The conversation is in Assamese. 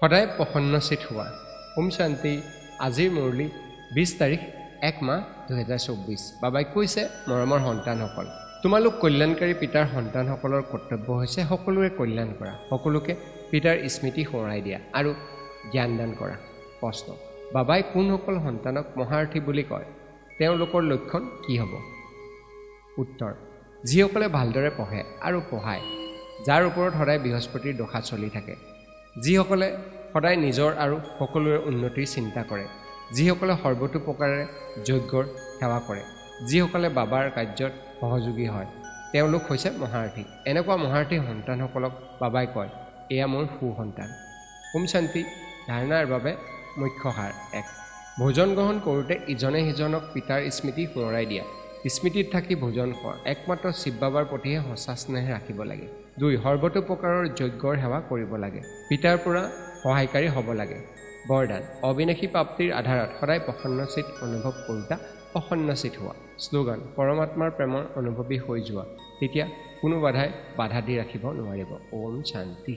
সদায় প্ৰসন্নচিত হোৱা। ওম শান্তি। আজিৰ মুৰলী 20 তাৰিখ 1 মাহ 2024। বাবাই কৈছে, মৰমৰ সন্তানসকল, তোমালোক কল্যাণকাৰী পিতাৰ সন্তানসকলৰ কৰ্তব্য হৈছে সকলোৰে কল্যাণ কৰা, সকলোকে পিতাৰ স্মৃতি সোঁৱৰাই দিয়া আৰু জ্ঞান দান কৰা। প্ৰশ্ন, বাবাই কোনসকল সন্তানক মহাৰ্থী বুলি কয়? তেওঁলোকৰ লক্ষণ কি হ'ব? উত্তৰ, যিসকলে ভালদৰে পঢ়ে আৰু পঢ়ায়, যাৰ ওপৰত সদায় বৃহস্পতিৰ দশা চলি থাকে, যিসকলে সদায় নিজৰ আৰু সকলোৰে উন্নতিৰ চিন্তা কৰে, যিসকলে সৰ্বতোপ্ৰকাৰে যজ্ঞৰ সেৱা কৰে, যিসকলে বাবাৰ কাৰ্যত সহযোগী হয়, তেওঁলোক হৈছে মহাৰ্থী। এনেকুৱা মহাৰ্থী সন্তানসকলক বাবাই কয়, এয়া মোৰ সুসন্তান। ওম শান্তি। ধাৰণাৰ বাবে মুখ্য সাৰ। 1, ভোজন গ্ৰহণ কৰোঁতে ইজনে সিজনক পিতাৰ স্মৃতি সোঁৱৰাই দিয়া। স্মৃতিত থাকি ভোজন খোৱা। একমাত্ৰ শিৱ বাবাৰ প্ৰতিহে সঁচা স্নেহ ৰাখিব লাগে। 2, সৰ্বতোপ্ৰকাৰৰ যজ্ঞৰ সেৱা কৰিব লাগে। পিতাৰ পৰা সহায়কাৰী হ'ব লাগে। বৰদান, অবিনাশী প্ৰাপ্তিৰ আধাৰত সদায় প্ৰসন্নচিত অনুভৱ কৰোঁতা প্ৰসন্নচিত হোৱা। শ্লোগান, পৰমাত্মাৰ প্ৰেমৰ অনুভৱী হৈ যোৱা, তেতিয়া কোনো বাধাই বাধা দি ৰাখিব নোৱাৰিব। ওম শান্তি।